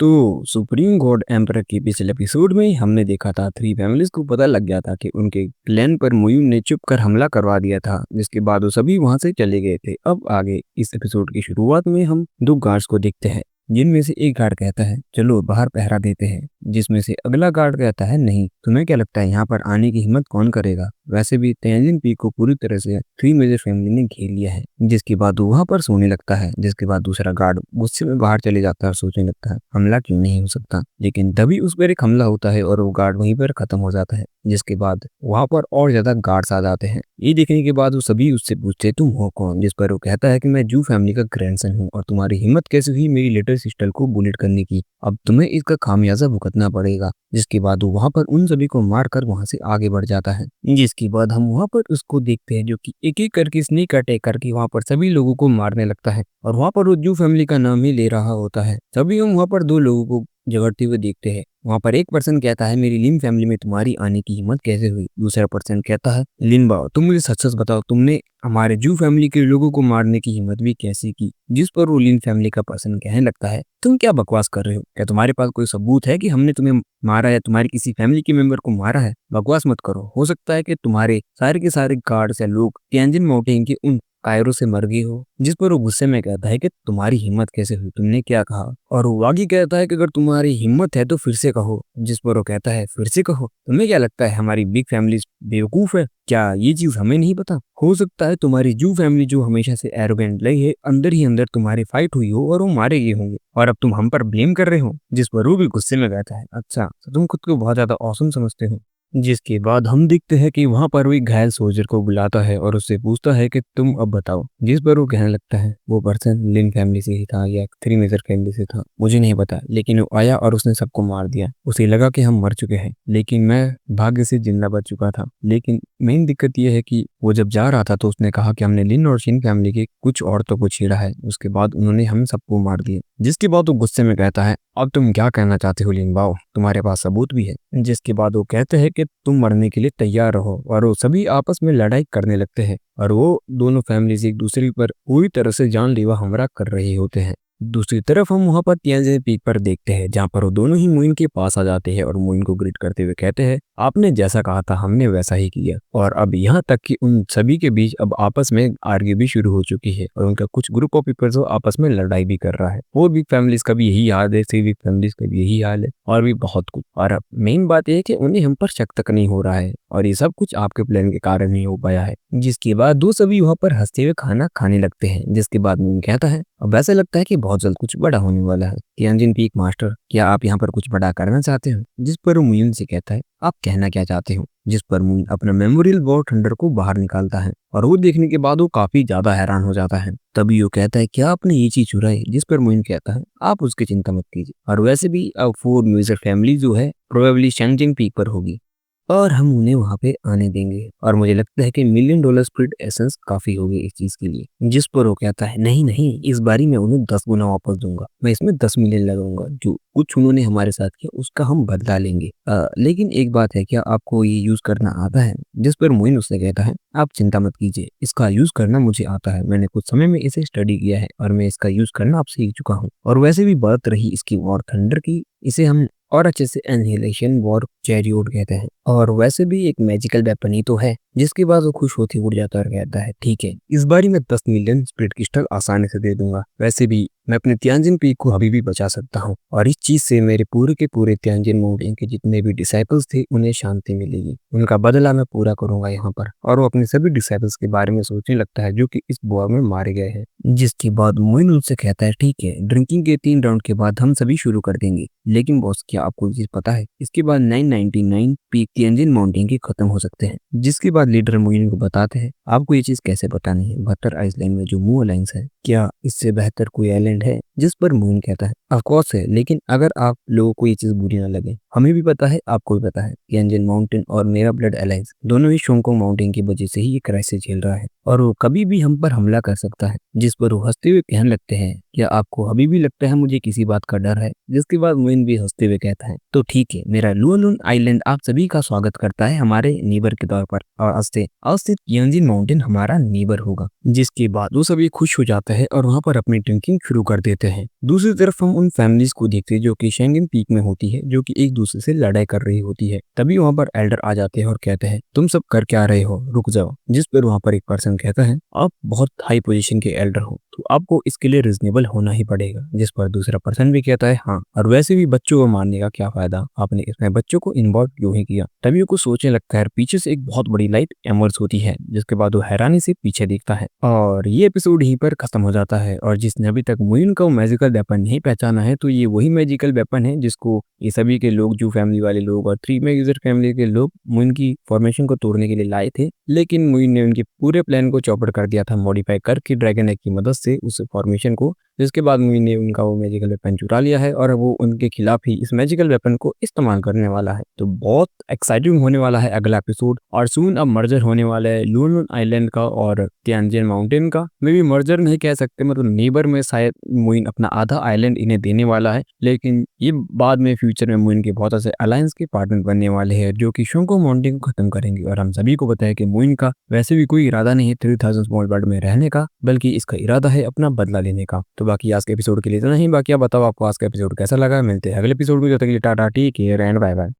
तो supreme God emperor के पिछले एपिसोड में हमने देखा था थ्री फैमिलीज को पता लग गया था कि उनके प्लान पर मुयून ने चुप कर हमला करवा दिया था, जिसके बाद वो सभी वहां से चले गए थे। अब आगे इस एपिसोड की शुरुआत में हम दो गार्ड्स को देखते हैं, जिनमें से एक गार्ड कहता है चलो बाहर पहरा देते हैं, जिसमें से अगला गार्ड कहता है नहीं, तुम्हें क्या लगता है यहाँ पर आने की हिम्मत कौन करेगा। वैसे भी तेंजिन पीक को पूरी तरह से थ्री मेजर फैमिली ने घेर लिया है। जिसके बाद वो वहां पर सोने लगता है। जिसके बाद दूसरा गार्ड गुस्से में बाहर चले जाता है और सोचने लगता है हमला क्यों नहीं हो सकता, लेकिन तभी उस पर एक हमला होता है और वो गार्ड वहीं पर खत्म हो जाता है। जिसके बाद वहां पर और ज्यादा गार्ड्स आ जाते हैं। ये देखने के बाद वो सभी उससे पूछते तुम हो कौन, जिस पर वो कहता है कि मैं जू फैमिली का ग्रैंडसन हूँ और तुम्हारी हिम्मत कैसे हुई मेरी लिटिल सिस्टर को बुलेट करने की, अब तुम्हें इसका खामियाजा भुगतना पड़ेगा। जिसके बाद वो वहां पर उन सभी को मार कर वहां से आगे बढ़ जाता है। जिसके बाद हम वहां पर उसको देखते हैं जो कि एक एक करके स्नेक अटैक करके वहां पर सभी लोगों को मारने लगता है और वहां पर वो जू फैमिली का नाम ही ले रहा होता है। तभी हम वहां पर दो लोगों को झगड़ते हुए देखते हैं। वहां पर एक पर्सन कहता है मेरी लिन फैमिली में तुम्हारी आने की हिम्मत कैसे हुई। दूसरा पर्सन कहता है लिन बाओ तुम मुझे सच सच बताओ, तुमने हमारे जू फैमिली के लोगों को मारने की हिम्मत भी कैसे की। जिस पर वो लिन फैमिली का पर्सन कहने लगता है तुम क्या बकवास कर रहे हो, क्या तुम्हारे पास कोई सबूत है कि हमने तुम्हें मारा या तुम्हारे किसी फैमिली के मेंबर को मारा है। बकवास मत करो, हो सकता है कि तुम्हारे सारे के सारे गार्ड्स या लोग तियानजिन माउंटेन के उन कायरों से मर गई हो। जिस पर वो गुस्से में कहता है कि तुम्हारी हिम्मत कैसे हुई, तुमने क्या कहा। और वो आगे कहता है कि अगर तुम्हारी हिम्मत है तो फिर से कहो। जिस पर वो कहता है फिर से कहो, तुम्हें क्या लगता है हमारी बिग फैमिली बेवकूफ है क्या, ये चीज हमें नहीं पता। हो सकता है तुम्हारी जू फैमिली जो हमेशा से एरोगेंट रही है, अंदर ही अंदर तुम्हारी फाइट हुई हो और वो मारे गए होंगे और अब तुम हम पर ब्लेम कर रहे हो। जिस पर वो भी गुस्से में कहता है अच्छा तो तुम खुद को बहुत ज्यादा औसम समझते हो। जिसके बाद हम देखते हैं कि वहां पर वो एक घायल सोल्जर को बुलाता है और उससे पूछता है कि तुम अब बताओ। जिस पर वो कहने लगता है वो पर्सन लिन फैमिली से ही था या थ्री मेजर फैमिली से था, मुझे नहीं पता, लेकिन वो आया और उसने सबको मार दिया। उसे लगा कि हम मर चुके हैं, लेकिन मैं भाग्य से जिंदा बच चुका था। लेकिन मेन दिक्कत यह है कि वो जब जा रहा था तो उसने कहा कि हमने लिन और शिन फैमिली के कुछ औरतों को छेड़ा है, उसके बाद उन्होंने हम सबको मार दिया। जिसके बाद वो गुस्से में कहता है अब तुम क्या कहना चाहते हो लिन बाओ, तुम्हारे पास सबूत भी है। जिसके बाद वो कहते हैं कि तुम मरने के लिए तैयार रहो और वो सभी आपस में लड़ाई करने लगते हैं और वो दोनों फैमिलीज एक दूसरे पर पूरी तरह से जानलेवा हमला कर रहे होते हैं। दूसरी तरफ हम वहां पर तियानजिन पीक पर देखते हैं, जहां पर वो दोनों ही मुइन के पास आ जाते हैं और मुइन को ग्रीट करते हुए कहते हैं आपने जैसा कहा था हमने वैसा ही किया। और अब यहाँ तक कि उन सभी के बीच अब आपस में आर्ग्यू भी शुरू हो चुकी है और उनका कुछ ग्रुप ऑफ पीपल्स आपस में लड़ाई भी कर रहा है। वो बिग फैमिलीज का भी यही हाल है, सी बिग फैमिलीज का भी यही हाल है और भी बहुत कुछ। और अब मेन बात यह है कि उन्हें हम पर शक तक नहीं हो रहा है और ये सब कुछ आपके प्लान के कारण ही हो पाया है। जिसके बाद दो सभी वहां पर हंसते हुए खाना खाने लगते हैं। जिसके बाद मुइन कहता है अब ऐसा लगता है कि बहुत जल्द कुछ बड़ा होने वाला है। तियानजिन पीक मास्टर क्या आप यहाँ पर कुछ बड़ा करना चाहते हो। जिस पर मुइन से कहता है आप कहना क्या चाहते हो। जिस पर मुइन अपना मेमोरियल वॉर थंडर को बाहर निकालता है और वो देखने के बाद वो काफी ज्यादा हैरान हो जाता है। तभी वो कहता है क्या आपने ये चीज चुराई। जिस पर मुइन कहता है आप उसकी चिंता मत कीजिए, और वैसे भी अब फोर मेजर फैमिली जो है प्रोबेबली शैंगजिंग पीक पर होगी और हम उन्हें वहां पे आने देंगे और मुझे लगता है कि $1,000,000 स्प्लिट एसेंस काफी होगी इस चीज के लिए। जिस पर वो कहता है नहीं नहीं, इस बारी मैं उन्हें 10 गुना वापस दूंगा, मैं इसमें 10 मिलियन लगाऊंगा, जो कुछ उन्होंने हमारे साथ किया उसका हम बदला लेंगे। लेकिन एक बात है, क्या आपको ये यूज करना आता है। जिस पर मोइन उससे कहता है आप चिंता मत कीजिए, इसका यूज करना मुझे आता है, मैंने कुछ समय में इसे स्टडी किया है और मैं इसका यूज करना आप सीख चुका हूँ। और वैसे भी बात रही इसकी वॉर थंडर की, इसे हम और अच्छे से एनहिलेशन वॉर चैरियोट कहते हैं और वैसे भी एक मैजिकल वेपन ही तो है। जिसके बाद वो खुश होती उड़ जाता है और कहता है ठीक है इस बारी मैं 10 मिलियन स्प्लिट क्रिस्टल आसानी से दे दूंगा, वैसे भी मैं अपने तियानजिन पीक को अभी भी बचा सकता हूँ और इस चीज से मेरे पूरे के पूरे तियानजिन माउंटेन के जितने भी डिसाइपल्स थे उन्हें शांति मिलेगी, उनका बदला मैं पूरा करूंगा यहाँ पर। और वो अपने सभी डिसाइपल्स के बारे में सोचने लगता है जो कि इस वॉर में मारे गए हैं। जिसके बाद मोइन उनसे कहता है ठीक है ड्रिंकिंग के 3 राउंड के बाद हम सभी शुरू कर देंगे, लेकिन बॉस क्या आपको चीज पता है इसके बाद 999 पीक तियानजिन माउंटेन के खत्म हो सकते हैं। जिसके बाद लीडर मोइन को बताते हैं आपको ये चीज कैसे पता नहीं है, बटर आइसलैंड में जो मू अलायंस है क्या इससे बेहतर कोई आइलैंड है। जिस पर मून कहता है ऑफ कोर्स है, लेकिन अगर आप लोगों को ये चीज बुरी ना लगे, हमें भी पता है आपको भी पता है तियानजिन माउंटेन और मेरा ब्लड अलायंस दोनों ही शोंगकोंग माउंटेन की वजह से ही ये क्राइसिस झेल रहा है और वो कभी भी हम पर हमला कर सकता है। जिस पर वो हंसते हुए कहने लगते हैं क्या आपको अभी भी लगता है मुझे किसी बात का डर है। जिसके बाद मून भी हंसते हुए कहता है तो ठीक है, मेरा लुआलुन आइलैंड आप सभी का स्वागत करता है हमारे नीबर के तौर पर और आज से तियानजिन माउंटेन हमारा नीबर होगा। जिसके बाद वो सभी खुश हो जाते हैं और वहां पर अपनी ड्रिंकिंग शुरू कर देते देखते हैं। दूसरी तरफ हम उन फैमिलीज को देखते हैं जो कि शेंगन पीक में होती है, जो कि एक दूसरे से लड़ाई कर रही होती है। तभी वहाँ पर एल्डर आ जाते हैं और कहते हैं तुम सब कर क्या रहे हो, रुक जाओ। जिस पर वहाँ पर एक पर्सन कहता है आप बहुत हाई पोजीशन के एल्डर हो तो आपको इसके लिए रिजनेबल होना ही पड़ेगा। जिस पर दूसरा पर्सन भी कहता है हाँ, और वैसे भी बच्चों को मारने का क्या फायदा, आपने इसमें बच्चों को इन्वॉल्व क्यों ही किया। तभी वो सोचने लगता है, पीछे से एक बहुत बड़ी लाइट एमर्ज होती है, जिसके बाद वो हैरानी से पीछे देखता है और ये एपिसोड यहीं पर खत्म हो जाता है। और जिसने अभी तक मुइन का मैजिकल वेपन नहीं पहचाना है तो ये वही मैजिकल वेपन है जिसको ये सभी के लोग, जो फैमिली वाले लोग और थ्री यूजर फैमिली के लोग मुइन की फॉर्मेशन को तोड़ने के लिए लाए थे, लेकिन मुइन ने उनके पूरे प्लान को चौपट कर दिया था मॉडिफाई करके ड्रैगन एग की मदद से उस फॉर्मेशन को। जिसके बाद मुइन ने उनका वो मैजिकल वेपन चुरा लिया है और वो उनके खिलाफ ही इस मैजिकल वेपन को इस्तेमाल करने वाला है। तो बहुत एक्साइटिंग होने वाला है अगला एपिसोड। और सून अब मर्जर होने वाला है लून आइलैंड का और तियानजिन माउंटेन का। मे भी मर्जर नहीं कह सकते, मतलब नेबर में शायद मुइन अपना आधा आइलैंड इन्हें देने वाला है, लेकिन ये बाद में फ्यूचर में मुइन के बहुत ऐसे अलायंस के पार्टनर बनने वाले हैं जो कि शोंगो माउंटेन को खत्म करेंगे। और हम सभी को पता है कि मुइन का वैसे भी कोई इरादा नहीं है 3000 स्मॉल वर्ल्ड में रहने का, बल्कि इसका इरादा है अपना बदला लेने का। तो बाकी आज के एपिसोड के लिए इतना ही। बाकी आप बताओ आपको आज का एपिसोड कैसा लगा। मिलते हैं अगले एपिसोड में, जब तक के लिए tata, take care and bye bye.